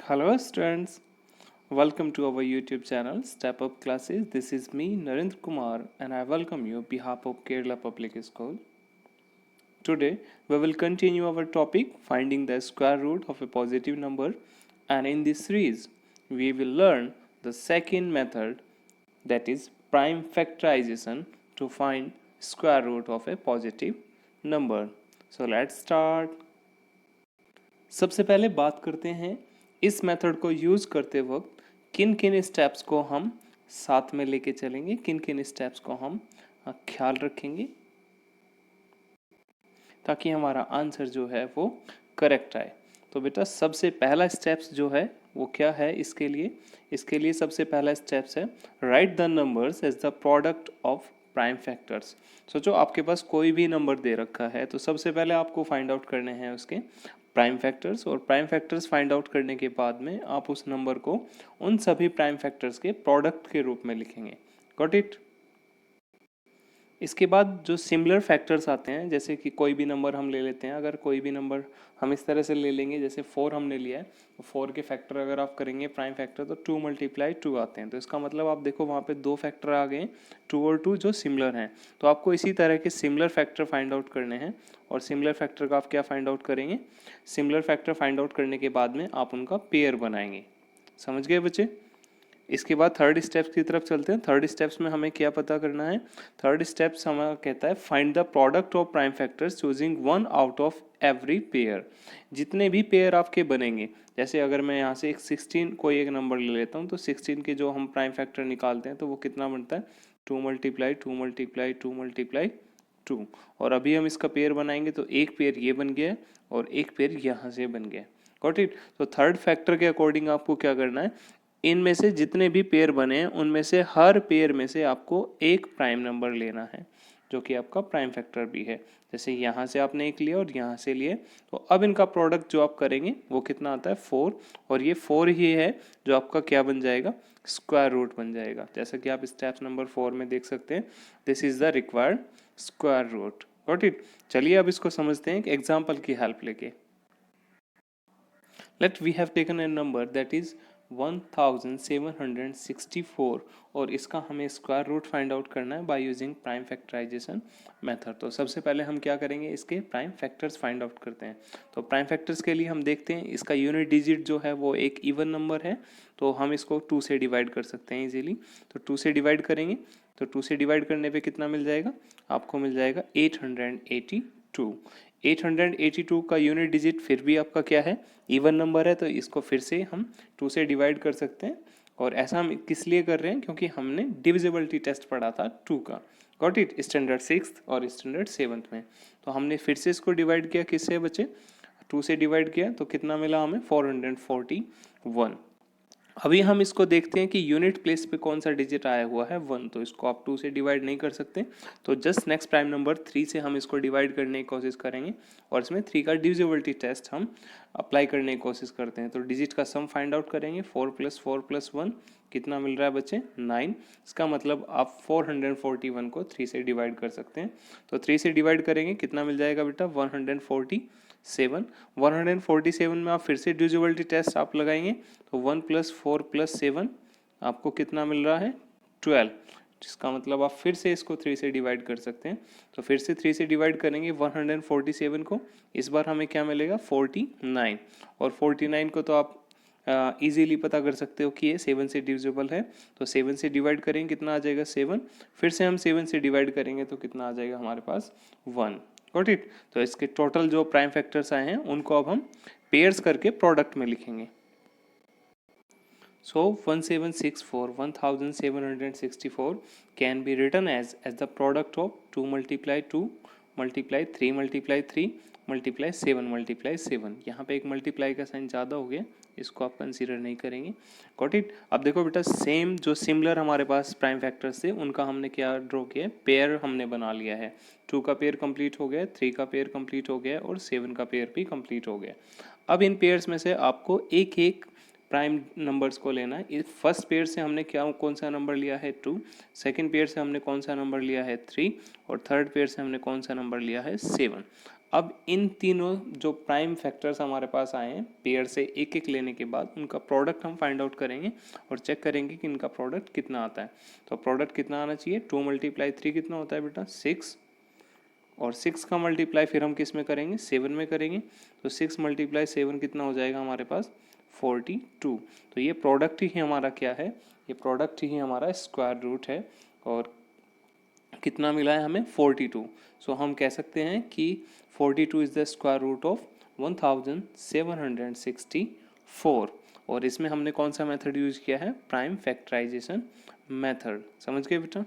Hello students, welcome to our YouTube channel Step Up Classes. This is me Narendra Kumar and I welcome you on behalf of Kerala Public School. Today we will continue our topic finding the square root of a positive number, and in this series we will learn the second method, that is prime factorization, to find square root of a positive number. So let's start. सबसे पहले बात करते हैं इस method को use करते वक्त किन किन स्टेप्स को हम साथ में लेके चलेंगे, किन किन स्टेप्स को हम ख्याल रखेंगे ताकि हमारा आंसर जो है वो करेक्ट आए। तो बेटा सबसे पहला स्टेप्स जो है वो क्या है इसके लिए सबसे पहला स्टेप्स है write the numbers as the product of prime factors. सोचो आपके पास कोई भी नंबर दे रखा है तो सबसे पहले आपको फाइंड आउट करने हैं उसके प्राइम फैक्टर्स, और प्राइम फैक्टर्स फाइंड आउट करने के बाद में आप उस नंबर को उन सभी प्राइम फैक्टर्स के प्रोडक्ट के रूप में लिखेंगे। Got it. इसके बाद जो सिमिलर फैक्टर्स आते हैं, जैसे कि कोई भी नंबर हम ले लेते हैं, अगर कोई भी नंबर हम इस तरह से ले लेंगे, जैसे 4 हमने लिया है तो 4 के फैक्टर अगर आप करेंगे प्राइम फैक्टर तो 2 × 2 आते हैं। तो इसका मतलब आप देखो वहाँ पे 2 फैक्टर आ गए, 2 और 2 जो सिमिलर हैं। तो आपको इसी तरह के सिमिलर फैक्टर फाइंड आउट करने हैं, और सिमिलर फैक्टर का आप क्या फाइंड आउट करेंगे, सिमिलर फैक्टर फाइंड आउट करने के बाद में आप उनका पेयर बनाएंगे। समझ गए बच्चे। इसके बाद थर्ड स्टेप्स की तरफ चलते हैं। थर्ड स्टेप्स में हमें क्या पता करना है, थर्ड स्टेप्स हमें कहता है find the product of prime factors choosing one out of every pair. जितने भी पेयर आपके बनेंगे, जैसे अगर मैं यहाँ से एक 16 कोई एक नंबर ले लेता हूँ तो 16 के जो हम प्राइम फैक्टर निकालते हैं तो वो कितना बनता है 2 × 2 × 2 × 2। और अभी हम इसका पेयर बनाएंगे तो एक पेयर ये बन गया और एक पेयर यहाँ से बन गया। Got it. तो थर्ड फैक्टर के अकॉर्डिंग आपको क्या करना है, इनमें से जितने भी पेयर बने हैं उनमें से हर पेयर में से आपको एक प्राइम नंबर लेना है जो कि आपका प्राइम फैक्टर भी है। जैसे यहाँ से आपने एक लिया और यहाँ से लिए, तो अब इनका प्रोडक्ट जो आप करेंगे वो कितना आता है 4, और ये 4 ही है जो आपका क्या बन जाएगा, स्क्वायर रूट बन जाएगा। जैसा कि आप स्टेप नंबर 4 में देख सकते हैं, this is the required square root. Got it. चलिए अब इसको समझते हैं एक एग्जाम्पल की हेल्प लेके। Let we have taken a number that is 1764, और इसका हमें स्क्वायर रूट फाइंड आउट करना है by using prime factorization method. तो सबसे पहले हम क्या करेंगे, इसके प्राइम फैक्टर्स फाइंड आउट करते हैं। तो प्राइम फैक्टर्स के लिए हम देखते हैं इसका यूनिट डिजिट जो है वो एक इवन नंबर है, तो हम इसको 2 से डिवाइड कर सकते हैं इजीली। तो 2 से डिवाइड करेंगे तो 2 से डिवाइड करने पे कितना मिल जाएगा, आपको मिल जाएगा 882। 882 का यूनिट डिजिट फिर भी आपका क्या है, इवन नंबर है, तो इसको फिर से हम 2 से डिवाइड कर सकते हैं। और ऐसा हम किस लिए कर रहे हैं, क्योंकि हमने डिविजिबिलिटी टेस्ट पढ़ा था 2 का। Got it. स्टैंडर्ड 6th और स्टैंडर्ड 7th में। तो हमने फिर से इसको डिवाइड किया, किससे बच्चे, 2 से डिवाइड किया तो कितना मिला हमें 441। अभी हम इसको देखते हैं कि यूनिट प्लेस पे कौन सा डिजिट आया हुआ है 1, तो इसको आप 2 से डिवाइड नहीं कर सकते, तो जस्ट नेक्स्ट प्राइम नंबर 3 से हम इसको डिवाइड करने की कोशिश करेंगे, और इसमें 3 का डिविजिबिलिटी टेस्ट हम अप्लाई करने की कोशिश करते हैं। तो डिजिट का सम फाइंड आउट करेंगे, 4 + 4 + 1 कितना मिल रहा है बच्चे, 9। इसका मतलब आप 441 को 3 से डिवाइड कर सकते हैं। तो 3 से डिवाइड करेंगे कितना मिल जाएगा बेटा, 147। 147 में आप फिर से डिविजिबिलिटी टेस्ट आप लगाएंगे तो 1 + 4 + 7 आपको कितना मिल रहा है 12। जिसका मतलब आप फिर से इसको 3 से डिवाइड कर सकते हैं। तो फिर से 3 से डिवाइड करेंगे 147 को, इस बार हमें क्या मिलेगा 49, और 49 को तो आप इजीली पता कर सकते हो कि ये 7 से डिविजिबल है। तो 7 से डिवाइड करेंगे कितना आ जाएगा 7, फिर से हम 7 से डिवाइड करेंगे तो कितना आ जाएगा हमारे पास 1। Got it. तो इसके टोटल जो प्राइम फैक्टर्स आए हैं उनको अब हम पेयर्स करके प्रोडक्ट में लिखेंगे। So 1764 can be written as the product of 2 × 2 × 3 × 3 × 7 × 7। यहाँ पे एक मल्टीप्लाई का साइन ज़्यादा हो गया, इसको आप कंसीडर नहीं करेंगे। Got it. अब देखो बेटा सेम जो सिमिलर हमारे पास प्राइम फैक्टर्स थे उनका हमने क्या ड्रॉ किया, पेयर हमने बना लिया है। 2 का पेयर कंप्लीट हो गया, 3 का पेयर कंप्लीट हो गया और 7 का पेयर भी कंप्लीट हो गया। अब इन पेयर्स में से आपको एक एक प्राइम नंबर्स को लेना है। फर्स्ट पेयर से हमने क्या कौन सा नंबर लिया है 2, सेकंड पेयर से हमने कौन सा नंबर लिया है 3, और थर्ड पेयर से हमने कौन सा नंबर लिया है 7। अब इन तीनों जो प्राइम फैक्टर्स हमारे पास आए हैं पेयर से एक एक लेने के बाद उनका प्रोडक्ट हम फाइंड आउट करेंगे और चेक करेंगे कि इनका प्रोडक्ट कितना आता है। तो प्रोडक्ट कितना आना चाहिए, 2 × 3 कितना होता है बेटा 6, और 6 का मल्टीप्लाई फिर हम किस में करेंगे 7 में करेंगे। तो 6 × 7 कितना हो जाएगा हमारे पास 42। तो ये प्रोडक्ट ही हमारा क्या है, ये प्रोडक्ट ही हमारा स्क्वायर रूट है और कितना मिला है हमें 42। सो हम कह सकते हैं कि 42 is the square root of 1764। और इसमें हमने कौन सा मेथड यूज किया है, प्राइम फैक्टराइजेशन मेथड। समझ गए बेटा।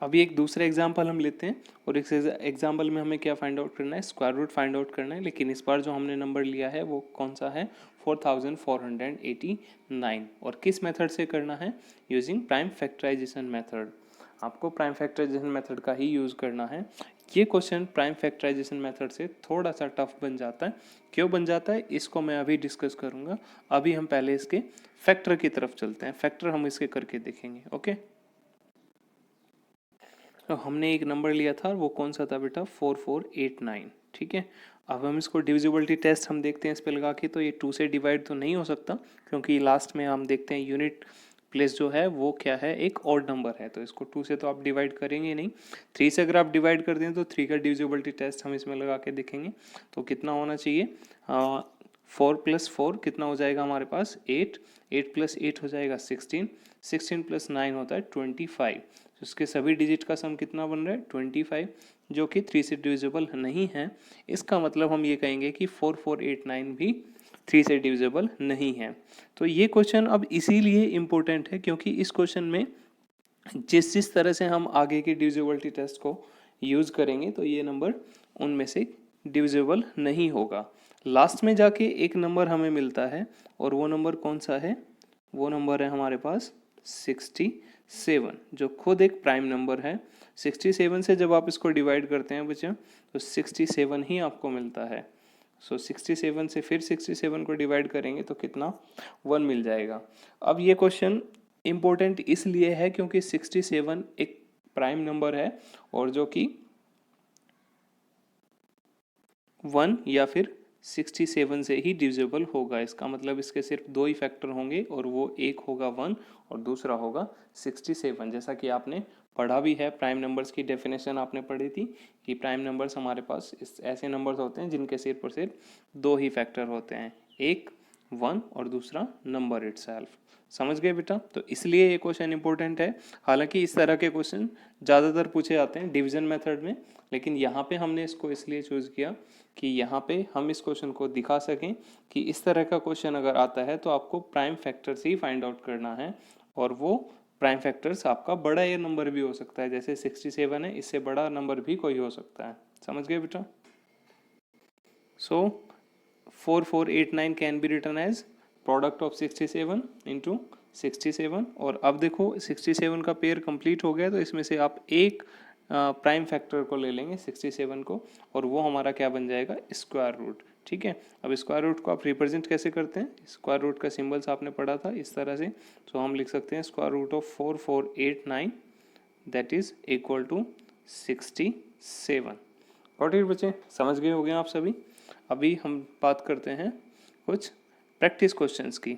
अभी एक दूसरा एग्जाम्पल हम लेते हैं और इस एग्जाम्पल में हमें क्या फाइंड आउट करना है, स्क्वायर रूट फाइंड आउट करना है। लेकिन इस बार जो हमने नंबर लिया है वो कौन सा है 4489। और किस मेथड से करना है, यूजिंग प्राइम फैक्टराइजेशन मेथड। आपको प्राइम फैक्टराइजेशन मेथड का ही यूज़ करना है। ये क्वेश्चन प्राइम फैक्टराइजेशन मेथड से थोड़ा सा टफ बन जाता है। क्यों बन जाता है इसको मैं अभी डिस्कस करूँगा। अभी हम पहले इसके फैक्टर की तरफ चलते हैं, फैक्टर हम इसके करके देखेंगे। ओके, तो हमने एक नंबर लिया था, वो कौन सा था बेटा 4489। ठीक है, अब हम इसको डिविजिबिलिटी टेस्ट हम देखते हैं इस पे लगा के। तो ये 2 से डिवाइड तो नहीं हो सकता क्योंकि लास्ट में हम देखते हैं यूनिट प्लेस जो है वो क्या है, एक ऑड नंबर है। तो इसको 2 से तो आप डिवाइड करेंगे नहीं। 3 से अगर आप डिवाइड कर दें तो 3 का डिविजिबिलिटी टेस्ट हम इसमें लगा के देखेंगे। तो कितना होना चाहिए 4 + 4 कितना हो जाएगा हमारे पास 8, 8 + 8 हो जाएगा 16, 16 + 9 होता है 25। तो इसके सभी डिजिट का सम कितना बन रहा है 25, जो कि 3 से डिविजिबल नहीं है। इसका मतलब हम ये कहेंगे कि 4489 भी 3 से डिविजिबल नहीं है। तो ये क्वेश्चन अब इसीलिए इम्पोर्टेंट है क्योंकि इस क्वेश्चन में जिस जिस तरह से हम आगे की डिविजिबिलिटी टेस्ट को यूज़ करेंगे तो ये नंबर उनमें से डिविजिबल नहीं होगा। लास्ट में जाके एक नंबर हमें मिलता है और वो नंबर कौन सा है, वो नंबर है हमारे पास 67, जो खुद एक प्राइम नंबर है। 67 से जब आप इसको डिवाइड करते हैं बच्चे तो 67 ही आपको मिलता है। सो 67 से फिर 67 को डिवाइड करेंगे तो कितना 1 मिल जाएगा। अब ये क्वेश्चन इम्पोर्टेंट इसलिए है क्योंकि 67 एक प्राइम नंबर है और जो कि 1 या फिर 67 से ही डिविजिबल होगा। इसका मतलब इसके सिर्फ 2 ही फैक्टर होंगे और वो एक होगा 1 और दूसरा होगा 67। जैसा कि आपने पढ़ा भी है, प्राइम नंबर्स की डेफिनेशन आपने पढ़ी थी कि प्राइम नंबर्स हमारे पास ऐसे नंबर्स होते हैं जिनके सिर्फ और सिर्फ 2 ही फैक्टर होते हैं, एक 1 और दूसरा नंबर इटसेल्फ। समझ गए बेटा। तो इसलिए ये क्वेश्चन इंपॉर्टेंट है। हालांकि इस तरह के क्वेश्चन ज़्यादातर पूछे जाते हैं डिवीजन मेथड में, लेकिन यहाँ पे हमने इसको इसलिए चूज़ किया कि यहाँ पे हम इस क्वेश्चन को दिखा सकें कि इस तरह का क्वेश्चन अगर आता है तो आपको प्राइम फैक्टर्स ही फाइंड आउट करना है। और वो प्राइम फैक्टर्स आपका बड़ा ये नंबर भी हो सकता है, जैसे 67 है, इससे बड़ा नंबर भी कोई हो सकता है। समझ गए बेटा। So 4489 can be written as product of 67 into 67। और अब देखो 67 का पेयर कंप्लीट हो गया तो इसमें से आप एक प्राइम फैक्टर को ले लेंगे 67 को और वो हमारा क्या बन जाएगा स्क्वायर रूट। ठीक है, अब स्क्वायर रूट को आप रिप्रेजेंट कैसे करते हैं, स्क्वायर रूट का सिंबल्स आपने पढ़ा था इस तरह से। तो हम लिख सकते हैं square root of 4489 that is equal to 67। Got it बच्चे, समझ गए हो गए आप सभी। अभी हम बात करते हैं कुछ प्रैक्टिस क्वेश्चंस की।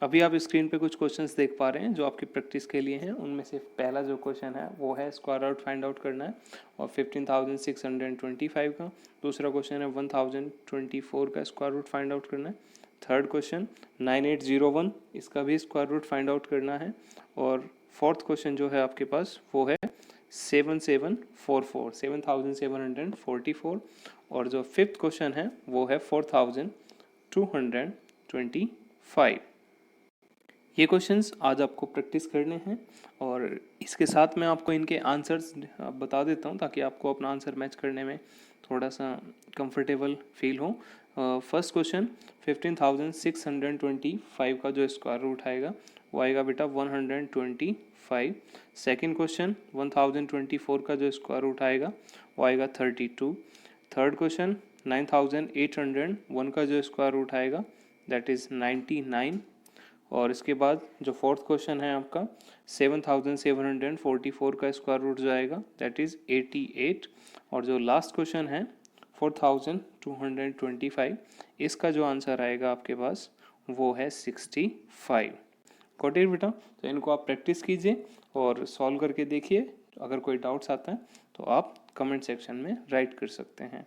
अभी आप स्क्रीन पे कुछ क्वेश्चंस देख पा रहे हैं जो आपकी प्रैक्टिस के लिए हैं। उनमें से पहला जो क्वेश्चन है वो है स्क्वायर रूट फाइंड आउट करना है और 15,625 का। दूसरा क्वेश्चन है 1024 का स्क्वायर रूट फाइंड आउट करना है। थर्ड क्वेश्चन 9801, इसका भी स्क्वायर रूट फाइंड आउट करना है। और फोर्थ क्वेश्चन जो है आपके पास वो है 7744 और जो फिफ्थ क्वेश्चन है वो है 4225। ये क्वेश्चंस आज आपको प्रैक्टिस करने हैं और इसके साथ मैं आपको इनके आंसर्स बता देता हूँ ताकि आपको अपना आंसर मैच करने में थोड़ा सा कंफर्टेबल फील हो। फर्स्ट क्वेश्चन 15,625 का जो स्क्वायर रूट आएगा वो आएगा बेटा 125। सेकंड क्वेश्चन 1024 का जो स्क्वायर रूट आएगा वो आएगा 32। थर्ड क्वेश्चन 9801 का जो स्क्वायर रूट आएगा दैट इज़ 99। और इसके बाद जो फोर्थ क्वेश्चन है आपका 7744 का स्क्वायर रूट जो आएगा दैट इज़ 88। और जो लास्ट क्वेश्चन है 4225, इसका जो आंसर आएगा आपके पास वो है 65। गॉट इट बेटा। तो इनको आप प्रैक्टिस कीजिए और सॉल्व करके देखिए। अगर कोई डाउट्स आता है तो आप कमेंट सेक्शन में राइट कर सकते हैं।